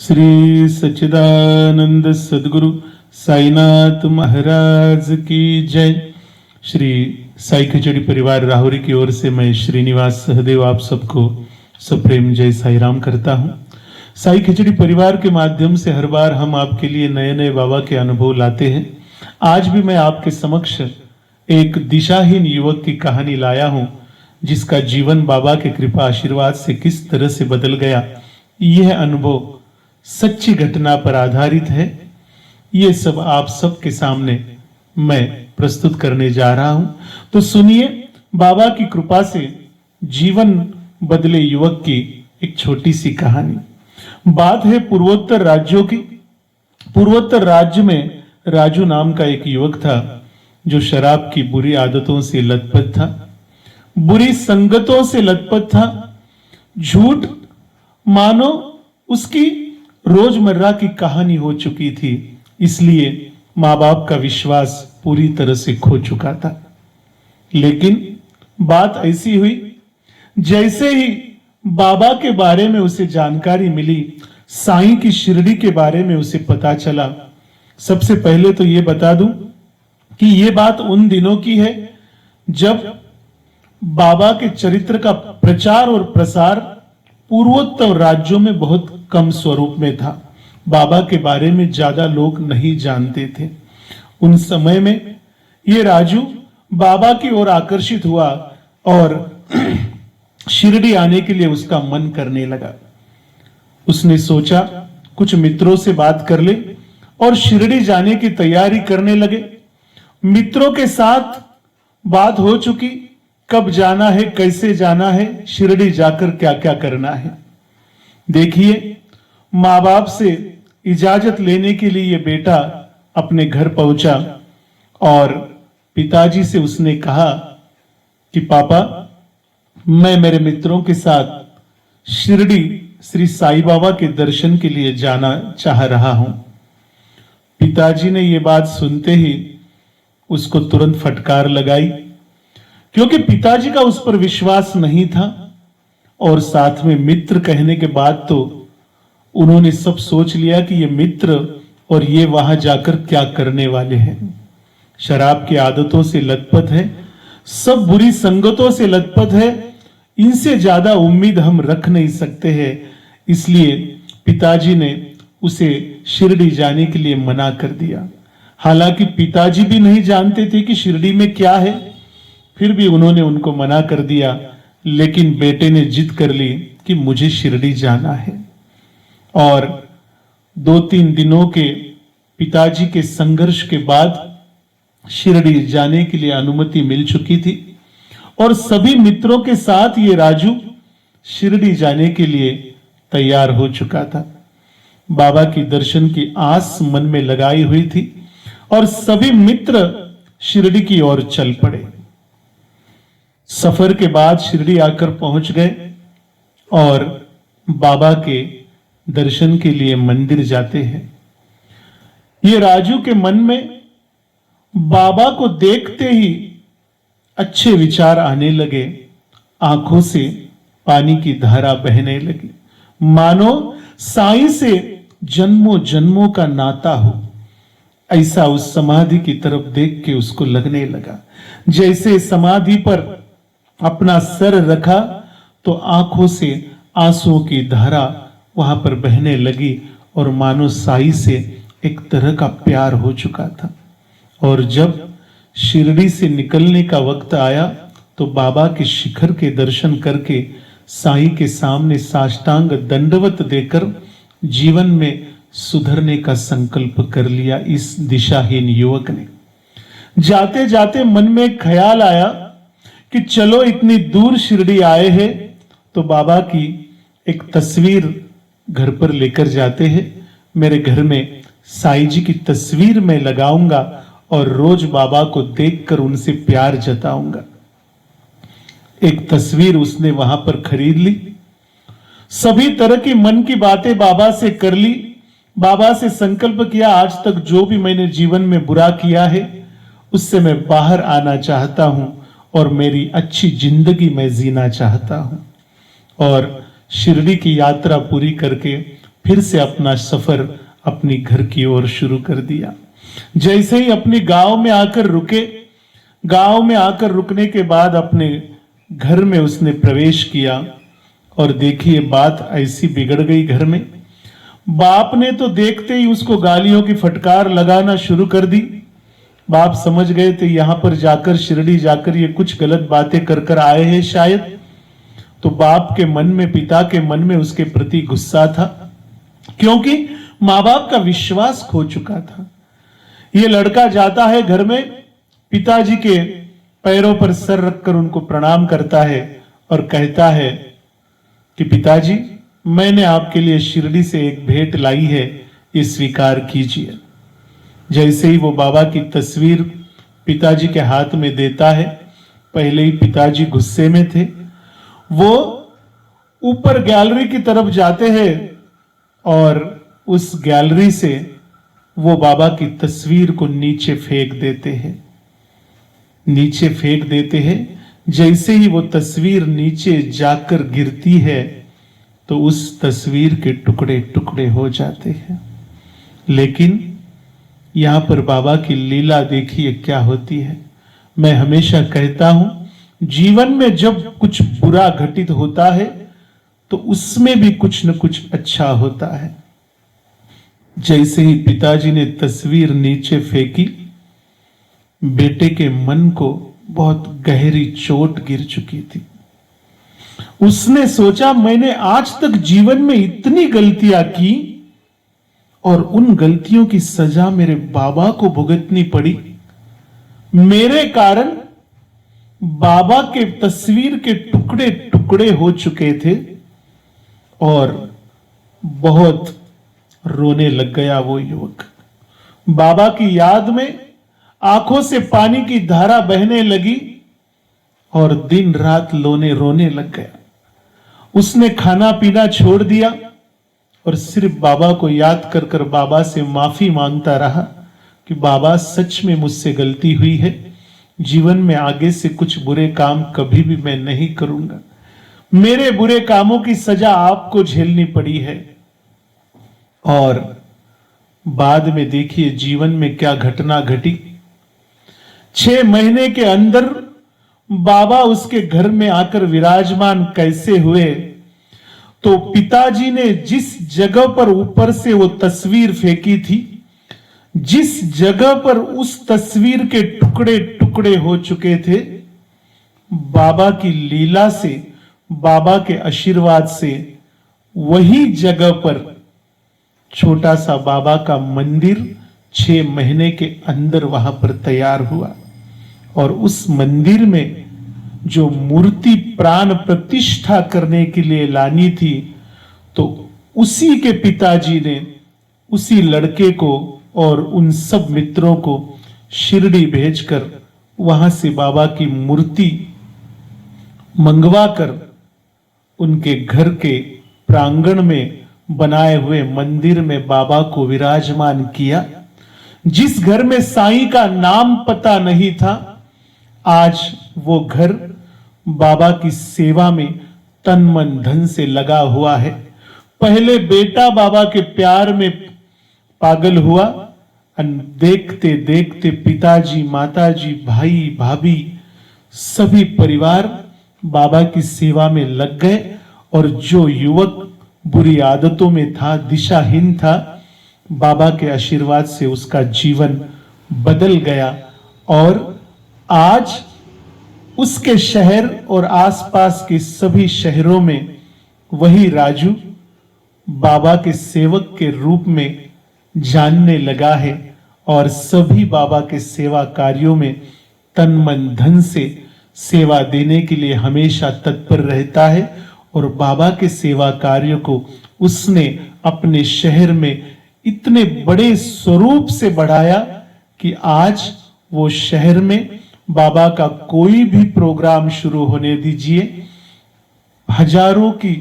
श्री सच्चिदानंद सद्गुरु साईनाथ महाराज की जय। श्री साई खिचड़ी परिवार राहुरी की ओर से मैं श्रीनिवास सहदेव आप सबको सप्रेम जय साई राम करता हूं। साई खिचड़ी परिवार के माध्यम से हर बार हम आपके लिए नए नए बाबा के अनुभव लाते हैं। आज भी मैं आपके समक्ष एक दिशाहीन युवक की कहानी लाया हूं, जिसका जीवन बाबा के कृपा आशीर्वाद से किस तरह से बदल गया। यह अनुभव सच्ची घटना पर आधारित है। ये सब आप सबके सामने मैं प्रस्तुत करने जा रहा हूं, तो सुनिए बाबा की कृपा से जीवन बदले युवक की एक छोटी सी कहानी। बात है पूर्वोत्तर राज्यों की। पूर्वोत्तर राज्य में राजू नाम का एक युवक था, जो शराब की बुरी आदतों से लथपथ था, बुरी संगतों से लथपथ था। झूठ मानो उसकी रोजमर्रा की कहानी हो चुकी थी, इसलिए माँ बाप का विश्वास पूरी तरह से खो चुका था। लेकिन बात ऐसी हुई, जैसे ही बाबा के बारे में उसे जानकारी मिली, साईं की शिरडी के बारे में उसे पता चला। सबसे पहले तो ये बता दूं कि ये बात उन दिनों की है जब बाबा के चरित्र का प्रचार और प्रसार पूर्वोत्तर राज्यों में बहुत कम स्वरूप में था। बाबा के बारे में ज्यादा लोग नहीं जानते थे। उन समय में ये राजू बाबा की ओर आकर्षित हुआ और शिरडी आने के लिए उसका मन करने लगा। उसने सोचा कुछ मित्रों से बात कर ले और शिरडी जाने की तैयारी करने लगे। मित्रों के साथ बात हो चुकी, कब जाना है, कैसे जाना है, शिरडी जाकर क्या क्या करना है। देखिए, माँ बाप से इजाजत लेने के लिए ये बेटा अपने घर पहुंचा और पिताजी से उसने कहा कि पापा, मैं मेरे मित्रों के साथ शिरडी श्री साईं बाबा के दर्शन के लिए जाना चाह रहा हूं। पिताजी ने ये बात सुनते ही उसको तुरंत फटकार लगाई, क्योंकि पिताजी का उस पर विश्वास नहीं था। और साथ में मित्र कहने के बाद तो उन्होंने सब सोच लिया कि ये मित्र और ये वहां जाकर क्या करने वाले हैं। शराब की आदतों से लथपथ है, सब बुरी संगतों से लथपथ है, इनसे ज्यादा उम्मीद हम रख नहीं सकते हैं। इसलिए पिताजी ने उसे शिरडी जाने के लिए मना कर दिया। हालांकि पिताजी भी नहीं जानते थे कि शिरडी में क्या है, फिर भी उन्होंने उनको मना कर दिया। लेकिन बेटे ने जिद कर ली कि मुझे शिरडी जाना है। और 2-3 दिनों के पिताजी के संघर्ष के बाद शिरडी जाने के लिए अनुमति मिल चुकी थी और सभी मित्रों के साथ ये राजू शिरडी जाने के लिए तैयार हो चुका था। बाबा की दर्शन की आस मन में लगाई हुई थी और सभी मित्र शिरडी की ओर चल पड़े। सफर के बाद शिरडी आकर पहुंच गए और बाबा के दर्शन के लिए मंदिर जाते हैं। ये राजू के मन में बाबा को देखते ही अच्छे विचार आने लगे, आंखों से पानी की धारा बहने लगी, मानो साईं से जन्मों जन्मों का नाता हो। ऐसा उस समाधि की तरफ देख के उसको लगने लगा। जैसे समाधि पर अपना सर रखा तो आंखों से आंसुओं की धारा वहां पर बहने लगी और मानो साईं से एक तरह का प्यार हो चुका था। और जब शिरडी से निकलने का वक्त आया तो बाबा के शिखर के दर्शन करके साईं के सामने साष्टांग दंडवत देकर जीवन में सुधरने का संकल्प कर लिया इस दिशाहीन युवक ने। जाते जाते मन में एक ख्याल आया कि चलो इतनी दूर शिरडी आए हैं तो बाबा की एक तस्वीर घर पर लेकर जाते हैं। मेरे घर में साईं जी की तस्वीर मैं लगाऊंगा और रोज बाबा को देखकर उनसे प्यार जताऊंगा। एक तस्वीर उसने वहां पर खरीद ली, सभी तरह की मन की बातें बाबा से कर ली। बाबा से संकल्प किया, आज तक जो भी मैंने जीवन में बुरा किया है उससे मैं बाहर आना चाहता हूं और मेरी अच्छी जिंदगी मैं जीना चाहता हूं। और शिरडी की यात्रा पूरी करके फिर से अपना सफर अपनी घर की ओर शुरू कर दिया। जैसे ही अपनी गांव में आकर रुके, गांव में आकर रुकने के बाद अपने घर में उसने प्रवेश किया और देखिए बात ऐसी बिगड़ गई घर में। बाप ने तो देखते ही उसको गालियों की फटकार लगाना शुरू कर दी। बाप समझ गए थे यहां पर जाकर, शिरडी जाकर ये कुछ गलत बातें कर कर आए हैं शायद। तो बाप के मन में, पिता के मन में उसके प्रति गुस्सा था, क्योंकि मां बाप का विश्वास खो चुका था। ये लड़का जाता है घर में, पिताजी के पैरों पर सर रखकर उनको प्रणाम करता है और कहता है कि पिताजी, मैंने आपके लिए शिरडी से एक भेंट लाई है, ये स्वीकार कीजिए। जैसे ही वो बाबा की तस्वीर पिताजी के हाथ में देता है, पहले ही पिताजी गुस्से में थे, वो ऊपर गैलरी की तरफ जाते हैं और उस गैलरी से वो बाबा की तस्वीर को नीचे फेंक देते हैं। नीचे फेंक देते हैं। जैसे ही वो तस्वीर नीचे जाकर गिरती है तो उस तस्वीर के टुकड़े टुकड़े हो जाते हैं। लेकिन यहां पर बाबा की लीला देखिए क्या होती है। मैं हमेशा कहता हूं, जीवन में जब कुछ बुरा घटित होता है तो उसमें भी कुछ न कुछ अच्छा होता है। जैसे ही पिताजी ने तस्वीर नीचे फेंकी, बेटे के मन को बहुत गहरी चोट गिर चुकी थी। उसने सोचा, मैंने आज तक जीवन में इतनी गलतियां की और उन गलतियों की सजा मेरे बाबा को भुगतनी पड़ी। मेरे कारण बाबा के तस्वीर के टुकड़े टुकड़े हो चुके थे और बहुत रोने लग गया वो युवक। बाबा की याद में आंखों से पानी की धारा बहने लगी और दिन रात रोने लग गया। उसने खाना पीना छोड़ दिया और सिर्फ बाबा को याद कर कर बाबा से माफी मांगता रहा कि बाबा, सच में मुझसे गलती हुई है, जीवन में आगे से कुछ बुरे काम कभी भी मैं नहीं करूंगा, मेरे बुरे कामों की सजा आपको झेलनी पड़ी है। और बाद में देखिए जीवन में क्या घटना घटी। 6 महीने के अंदर बाबा उसके घर में आकर विराजमान कैसे हुए, तो पिताजी ने जिस जगह पर ऊपर से वो तस्वीर फेंकी थी, जिस जगह पर उस तस्वीर के टुकड़े टुकड़े हो चुके थे, बाबा की लीला से, बाबा के आशीर्वाद से वही जगह पर छोटा सा बाबा का मंदिर 6 महीने के अंदर वहां पर तैयार हुआ। और उस मंदिर में जो मूर्ति प्राण प्रतिष्ठा करने के लिए लानी थी, तो उसी के पिताजी ने उसी लड़के को और उन सब मित्रों को शिरडी भेजकर वहां से बाबा की मूर्ति मंगवाकर उनके घर के प्रांगण में बनाए हुए मंदिर में बाबा को विराजमान किया। जिस घर में साईं का नाम पता नहीं था, आज वो घर बाबा की सेवा में तन मन धन से लगा हुआ है। पहले बेटा बाबा के प्यार में पागल हुआ, देखते देखते पिताजी, माताजी, भाई, भाभी सभी परिवार बाबा की सेवा में लग गए। और जो युवक बुरी आदतों में था, दिशाहीन था, बाबा के आशीर्वाद से उसका जीवन बदल गया। और आज उसके शहर और आसपास के सभी शहरों में वही राजू बाबा के सेवक के रूप में जानने लगा है और सभी बाबा के सेवा कार्यों में तन मन धन से सेवा देने के लिए हमेशा तत्पर रहता है। और बाबा के सेवा कार्य को उसने अपने शहर में इतने बड़े स्वरूप से बढ़ाया कि आज वो शहर में बाबा का कोई भी प्रोग्राम शुरू होने दीजिए, हजारों की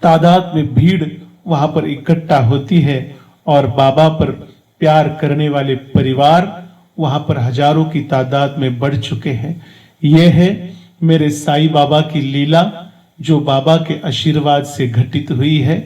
तादाद में भीड़ वहां पर इकट्ठा होती है और बाबा पर प्यार करने वाले परिवार वहां पर हजारों की तादाद में बढ़ चुके हैं। यह है मेरे साईं बाबा की लीला, जो बाबा के आशीर्वाद से घटित हुई है।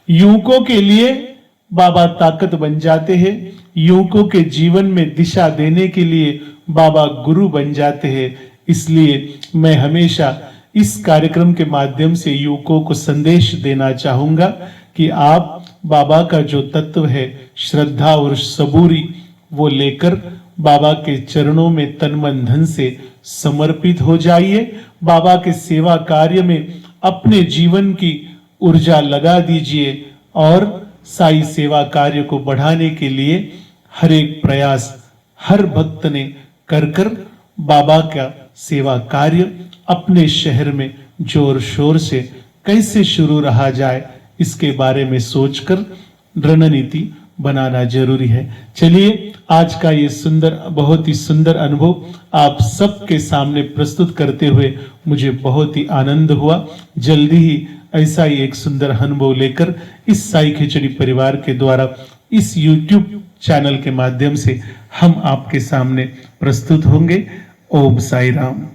युवकों के लिए बाबा ताकत बन जाते हैं, युवकों के जीवन में दिशा देने के लिए बाबा गुरु बन जाते हैं। इसलिए मैं हमेशा इस कार्यक्रम के माध्यम से युवकों को संदेश देना चाहूंगा कि आप बाबा का जो तत्व है श्रद्धा और सबूरी वो लेकर बाबा के चरणों में तन मन धन से समर्पित हो जाइए। बाबा के सेवा कार्य में अपने जीवन की ऊर्जा लगा दीजिए और साई सेवा कार्य को बढ़ाने के लिए हर एक प्रयास हर भक्त ने कर बाबा का सेवा कार्य अपने शहर में जोर शोर से कैसे शुरू रहा जाए इसके बारे में सोचकर रणनीति बनाना जरूरी है। चलिए आज का ये सुंदर बहुत ही सुंदर अनुभव आप सबके सामने प्रस्तुत करते हुए मुझे बहुत ही आनंद हुआ। जल्दी ही ऐसा ही एक सुंदर अनुभव लेकर इस साई खिचड़ी परिवार के द्वारा इस YouTube चैनल के माध्यम से हम आपके सामने प्रस्तुत होंगे। ओम साई राम।